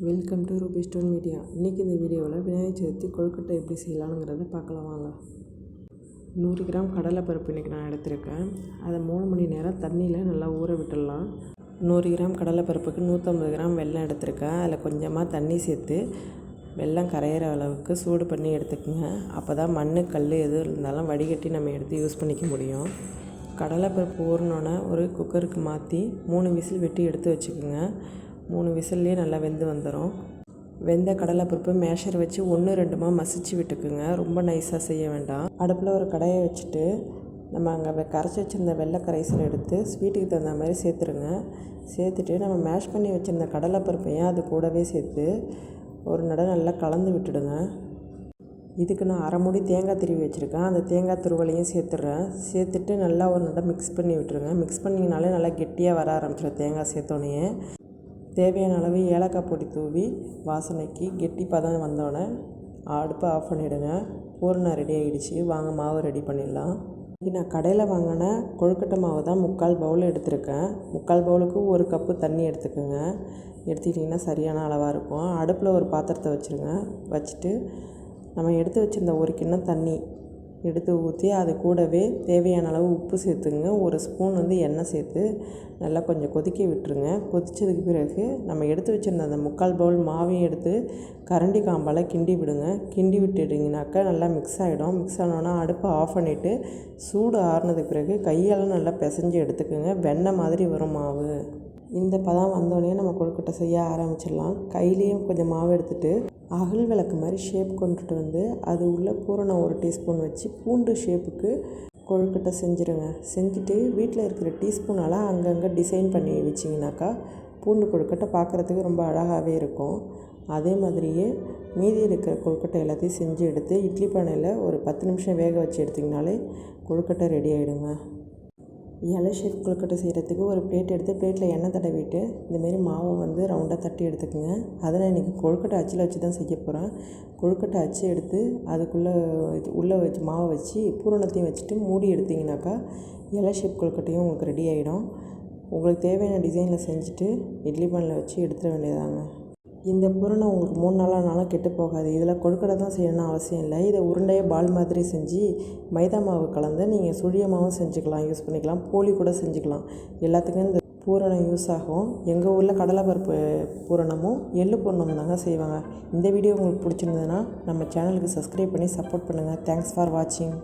Welcome to Ruby stone media. இன்றைக்கி இந்த வீடியோவில் விநாயகர் சதுர்த்தி கொழுக்கட்டை எப்படி செய்யலாங்கிறத பார்க்கலாம் வாங்க. 100 கிராம் கடலைப்பருப்பு இன்றைக்கி நான் எடுத்திருக்கேன். அதை 3 மணி நேரம் தண்ணியில் நல்லா ஊற விட்டுடலாம். 100 கிராம் கடலைப்பருப்புக்கு 150 கிராம் வெல்லம் எடுத்திருக்கேன். அதில் கொஞ்சமாக தண்ணி சேர்த்து வெல்லம் கரையிற அளவுக்கு சூடு பண்ணி எடுத்துக்கோங்க. அப்போ தான் மண் கல் எது இருந்தாலும் வடிகட்டி நம்ம எடுத்து யூஸ் பண்ணிக்க முடியும். கடலைப்பருப்பு ஊறினோன்னே ஒரு குக்கருக்கு மாற்றி 3 விசில் வெட்டி எடுத்து வச்சுக்கோங்க. 3 விசில்லே நல்லா வெந்து வந்துடும். வெந்த கடலைப்பருப்பு மேஷர் வச்சு 1-2 மசிச்சு விட்டுக்குங்க. ரொம்ப நைஸாக செய்ய வேண்டாம். அடுப்பில் ஒரு கடாயை வச்சுட்டு நம்ம அங்கே கரைச்சி வச்சுருந்த வெள்ளை கரைசல் எடுத்து ஸ்வீட்டுக்கு தகுந்த மாதிரி சேர்த்துருங்க. சேர்த்துட்டு நம்ம மேஷ் பண்ணி வச்சுருந்த கடலைப்பருப்பையும் அது கூடவே சேர்த்து ஒரு நடை நல்லா கலந்து விட்டுடுங்க. இதுக்கு நான் 1/2 மூடி தேங்காய் திருவி வச்சுருக்கேன். அந்த தேங்காய் துருவலையும் சேர்த்துட்றேன். சேர்த்துட்டு நல்லா ஒரு நடை மிக்ஸ் பண்ணி விட்டுருங்க. மிக்ஸ் பண்ணிங்கனாலே நல்லா கெட்டியாக வர ஆரம்பிச்சிடும். தேங்காய் சேர்த்தோன்னே தேவையான அளவு ஏலக்காய் பொடி தூவி வாசனைக்கு கெட்டி பதம் வந்தோடனே அடுப்பை ஆஃப் பண்ணிவிடுங்க. பூரணம் ரெடி ஆகிடுச்சு. வாங்க மாவு ரெடி பண்ணிடலாம். இன்றைக்கி நான் கடையில் வாங்கின கொழுக்கட்டை மாவு தான் 3/4 பவுல் எடுத்திருக்கேன். 3/4 பவுலுக்கு 1 கப்பு தண்ணி எடுத்துக்கோங்க. எடுத்துக்கிட்டிங்கன்னா சரியான அளவாக இருக்கும். அடுப்பில் ஒரு பாத்திரத்தை வச்சுருங்க. வச்சுட்டு நம்ம எடுத்து வச்சுருந்த 1 கிண்ணம் தண்ணி எடுத்து ஊற்றி அது கூடவே தேவையான அளவு உப்பு சேர்த்துங்க. 1 ஸ்பூன் எண்ணெய் சேர்த்து நல்லா கொஞ்சம் கொதிக்க விட்டுருங்க. கொதித்ததுக்கு பிறகு நம்ம எடுத்து வச்சுருந்த அந்த 3/4 பவுல் மாவையும் எடுத்து கரண்டி காம்பால் கிண்டி விடுங்க. கிண்டி விட்டுட்டிங்கனாக்கா நல்லா மிக்ஸ் ஆகிடும். மிக்ஸ் ஆனோன்னா அடுப்பை ஆஃப் பண்ணிவிட்டு சூடு ஆறுனதுக்கு பிறகு கையால் நல்லா பிசைஞ்சு எடுத்துக்கோங்க. வெண்ணெய் மாதிரி வரும் மாவு. இந்த பதம் வந்தோடனே நம்ம கொழுக்கட்டை செய்ய ஆரம்பிச்சிடலாம். கையிலையும் கொஞ்சம் மாவு எடுத்துகிட்டு அகல் விளக்கு மாதிரி ஷேப் கொண்டுட்டு அது உள்ள பூரணம் 1 டீஸ்பூன் வச்சு பூண்டு ஷேப்புக்கு கொழுக்கட்டை செஞ்சுருங்க. செஞ்சுட்டு வீட்டில் இருக்கிற டீஸ்பூனால் அங்கங்கே டிசைன் பண்ணி வச்சிங்கனாக்கா பூண்டு கொழுக்கட்டை பார்க்குறதுக்கு ரொம்ப அழகாகவே இருக்கும். அதே மாதிரியே மீதி இருக்கிற கொழுக்கட்டை எல்லாத்தையும் செஞ்சு எடுத்து இட்லி பானையில் ஒரு 10 நிமிஷம் வேக வச்சு எடுத்திங்கனாலே கொழுக்கட்டை ரெடி ஆகிடுங்க. இலை ஷேப் கொழுக்கட்டை செய்கிறதுக்கு ஒரு பிளேட் எடுத்து பிளேட்டில் எண்ணெய் தடவிட்டு இந்தமாரி மாவை ரவுண்டாக தட்டி எடுத்துக்கோங்க. அதை நான் இன்றைக்கி கொழுக்கட்டை அச்சில் வச்சு தான் செய்ய போகிறேன். கொழுக்கட்டை அச்சு எடுத்து அதுக்குள்ளே உள்ளே வச்சு மாவை வச்சு பூரணத்தையும் வச்சுட்டு மூடி எடுத்திங்கனாக்கா இலை ஷேப் கொழுக்கட்டையும் உங்களுக்கு ரெடி ஆகிடும். உங்களுக்கு தேவையான டிசைனில் செஞ்சுட்டு இட்லி பானையில் வச்சு எடுத்துட வேண்டியதாங்க. இந்த பூரணம் உங்களுக்கு 3 நாளானாலும் கெட்டு போகாது. இதில் கொழுக்கட்டை தான் செய்யணும்னு அவசியம் இல்லை. இதை உருண்டையை பால் மாதிரி செஞ்சு மைதா மாவு கலந்து நீங்கள் சுழிய மாவும் செஞ்சுக்கலாம், யூஸ் பண்ணிக்கலாம், போலி கூட செஞ்சுக்கலாம். எல்லாத்துக்கும் இந்த பூரணம் யூஸ் ஆகும். எங்கள் ஊரில் கடலைப்பருப்பு பூரணமும் எள்ளு பூரணமும் தாங்க செய்வாங்க. இந்த வீடியோ உங்களுக்கு பிடிச்சிருந்ததுன்னா நம்ம சேனலுக்கு சப்ஸ்கிரைப் பண்ணி சப்போர்ட் பண்ணுங்கள். தேங்க்ஸ் ஃபார் வாட்சிங்.